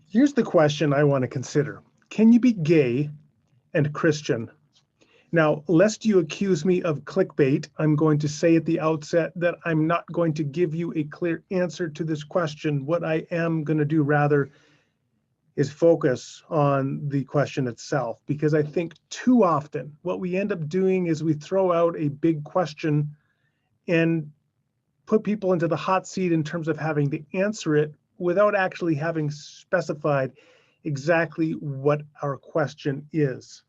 Here's the question I want to consider. Can you be gay and Christian? Now, lest you accuse me of clickbait, I'm going to say at the outset that I'm not going to give you a clear answer to this question. What I am going to do rather is focus on the question itself, because I think too often what we end up doing is we throw out a big question and put people into the hot seat in terms of having to answer it without actually having specified exactly what our question is.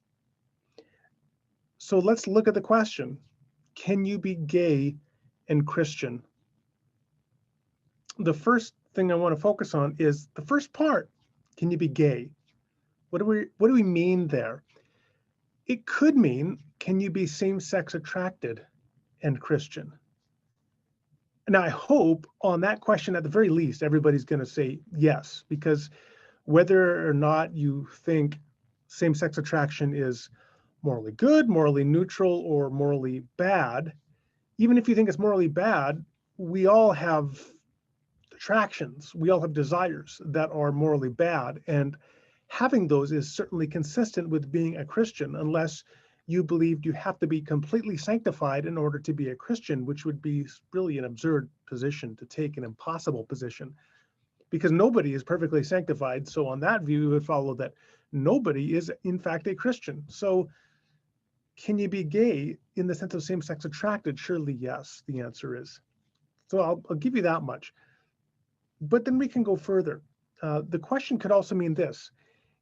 So let's look at the question. Can you be gay and Christian? The first thing I want to focus on is the first part. Can you be gay? What do we mean there? It could mean, can you be same-sex attracted and Christian? Now, I hope on that question, at the very least, everybody's going to say yes, because whether or not you think same-sex attraction is morally good, morally neutral, or morally bad, even if you think it's morally bad, we all have attractions, we all have desires that are morally bad, and having those is certainly consistent with being a Christian, unless you believed you have to be completely sanctified in order to be a Christian, which would be really an absurd position to take, an impossible position, because nobody is perfectly sanctified. So on that view, it would follow that nobody is in fact a Christian. So can you be gay in the sense of same-sex attracted? Surely yes, the answer is. So I'll give you that much. But then we can go further. The question could also mean this: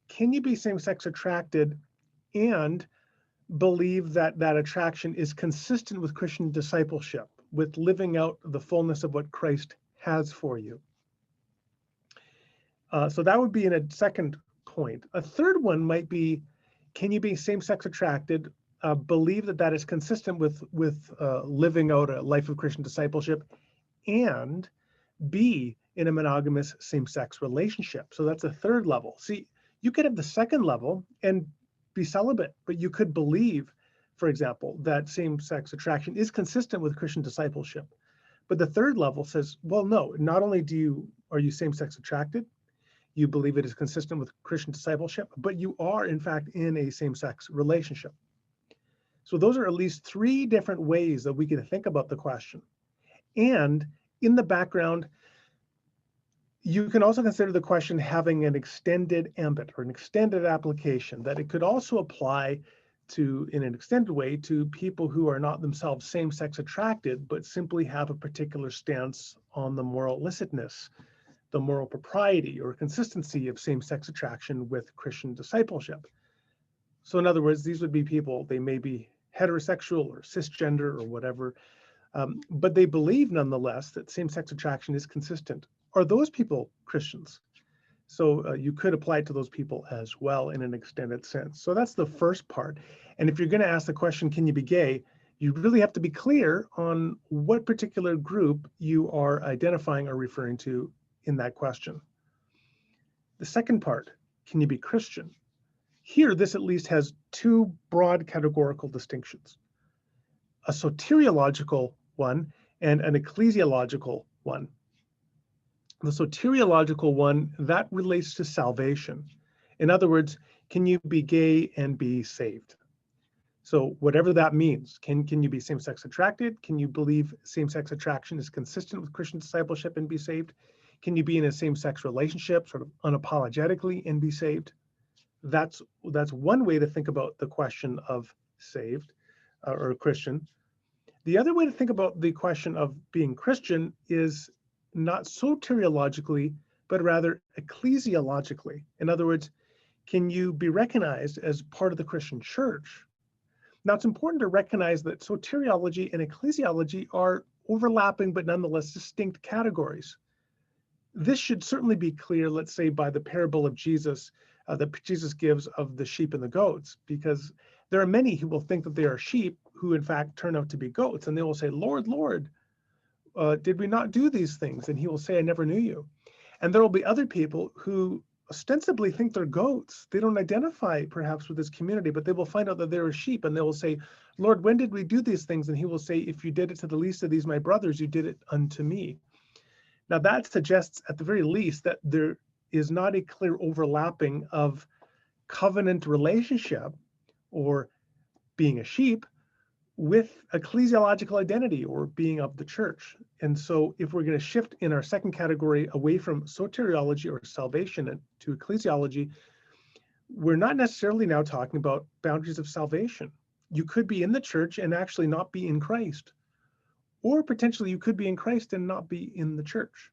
can you be same-sex attracted and believe that that attraction is consistent with Christian discipleship, with living out the fullness of what Christ has for you? So that would be in a second point. A third one might be, can you be same-sex attracted, believe that that is consistent with living out a life of Christian discipleship, and be in a monogamous same-sex relationship? So that's a third level. See, you could have the second level and be celibate, but you could believe, for example, that same-sex attraction is consistent with Christian discipleship. But the third level says, well, no, not only are you same-sex attracted, you believe it is consistent with Christian discipleship, but you are in fact in a same-sex relationship. So those are at least three different ways that we can think about the question. And in the background, you can also consider the question having an extended ambit or an extended application, that it could also apply to, in an extended way, to people who are not themselves same-sex attracted, but simply have a particular stance on the moral illicitness, the moral propriety or consistency of same-sex attraction with Christian discipleship. So in other words, these would be people, they may be heterosexual or cisgender or whatever, but they believe nonetheless that same-sex attraction is consistent. Are those people Christians? So you could apply it to those people as well in an extended sense. So that's the first part. And if you're going to ask the question, can you be gay? You really have to be clear on what particular group you are identifying or referring to in that question. The second part, can you be Christian? Here, this at least has two broad categorical distinctions: a soteriological one and an ecclesiological one. The soteriological one, that relates to salvation. In other words, can you be gay and be saved? So whatever that means, can you be same-sex attracted? Can you believe same-sex attraction is consistent with Christian discipleship and be saved? Can you be in a same-sex relationship sort of unapologetically and be saved? That's one way to think about the question of saved or Christian. The other way to think about the question of being Christian is not soteriologically, but rather ecclesiologically. In other words, can you be recognized as part of the Christian church? Now, it's important to recognize that soteriology and ecclesiology are overlapping, but nonetheless distinct categories. This should certainly be clear, let's say, by the parable of Jesus that Jesus gives of the sheep and the goats, because there are many who will think that they are sheep who in fact turn out to be goats, and they will say, Lord, Lord, did we not do these things? And he will say, I never knew you. And there will be other people who ostensibly think they're goats. They don't identify perhaps with this community, but they will find out that they're a sheep, and they will say, Lord, when did we do these things? And he will say, if you did it to the least of these, my brothers, you did it unto me. Now that suggests at the very least that there is not a clear overlapping of covenant relationship or being a sheep with ecclesiological identity or being of the church. And so if we're going to shift in our second category away from soteriology or salvation and to ecclesiology, we're not necessarily now talking about boundaries of salvation. You could be in the church and actually not be in Christ, or potentially you could be in Christ and not be in the church.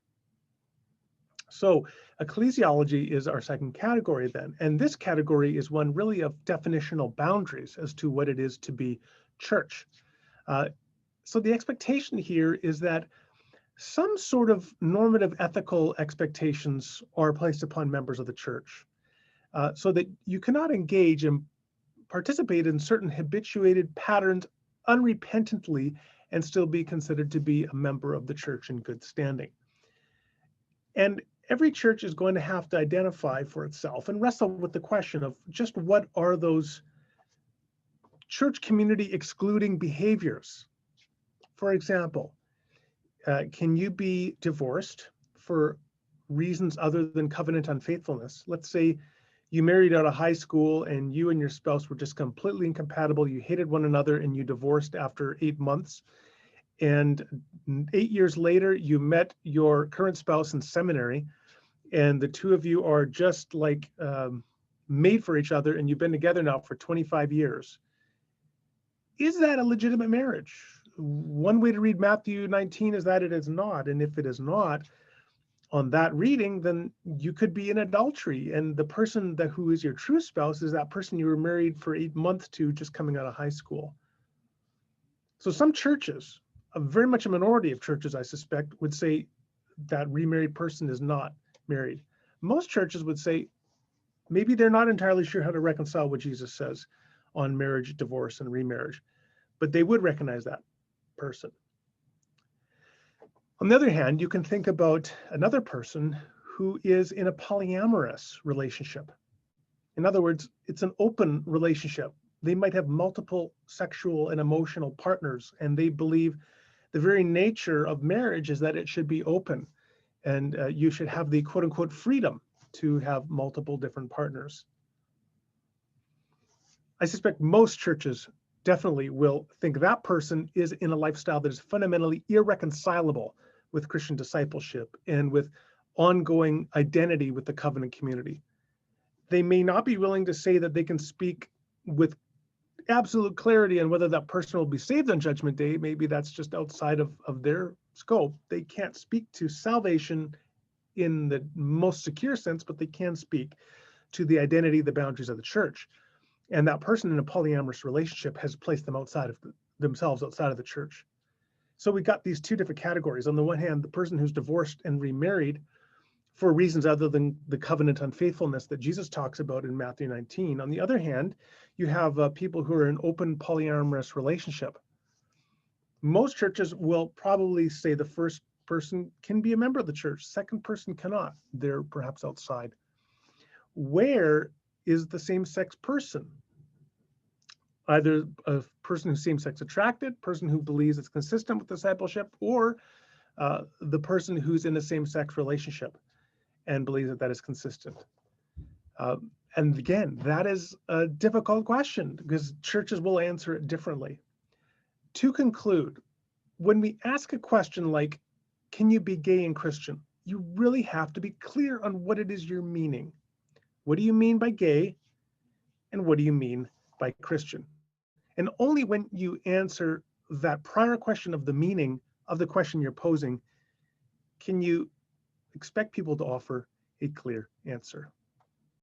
So ecclesiology is our second category then. And this category is one really of definitional boundaries as to what it is to be church. So the expectation here is that some sort of normative ethical expectations are placed upon members of the church, so that you cannot engage and participate in certain habituated patterns unrepentantly and still be considered to be a member of the church in good standing. And every church is going to have to identify for itself and wrestle with the question of just what are those church community excluding behaviors. For example, can you be divorced for reasons other than covenant unfaithfulness? Let's say you married out of high school and you and your spouse were just completely incompatible. You hated one another and you divorced after 8 months. And 8 years later, you met your current spouse in seminary, and the two of you are just like made for each other, and you've been together now for 25 years. Is that a legitimate marriage? One way to read Matthew 19 is that it is not. And if it is not, on that reading, then you could be in adultery. And the person who is your true spouse is that person you were married for 8 months to just coming out of high school. So some churches, very much a minority of churches, I suspect, would say that remarried person is not married. Most churches would say maybe they're not entirely sure how to reconcile what Jesus says on marriage, divorce, and remarriage, but they would recognize that person. On the other hand, you can think about another person who is in a polyamorous relationship. In other words, it's an open relationship. They might have multiple sexual and emotional partners, and they believe the very nature of marriage is that it should be open, and you should have the quote unquote freedom to have multiple different partners. I suspect most churches definitely will think that person is in a lifestyle that is fundamentally irreconcilable with Christian discipleship and with ongoing identity with the covenant community. They may not be willing to say that they can speak with absolute clarity on whether that person will be saved on Judgment Day. Maybe that's just outside of their scope. They can't speak to salvation in the most secure sense, but they can speak to the identity, the boundaries of the church. And that person in a polyamorous relationship has placed them outside of themselves, outside of the church. So we got these two different categories. On the one hand, the person who's divorced and remarried for reasons other than the covenant unfaithfulness that Jesus talks about in Matthew 19. On the other hand, you have people who are in open polyamorous relationship. Most churches will probably say the first person can be a member of the church, second person cannot. They're perhaps outside. Where is the same-sex person? Either a person who's same-sex attracted, person who believes it's consistent with discipleship, or the person who's in a same-sex relationship and believes that that is consistent. And again, that is a difficult question because churches will answer it differently. To conclude, when we ask a question like, can you be gay and Christian? You really have to be clear on what it is you're meaning. What do you mean by gay? And what do you mean by Christian? And only when you answer that prior question of the meaning of the question you're posing, can you expect people to offer a clear answer.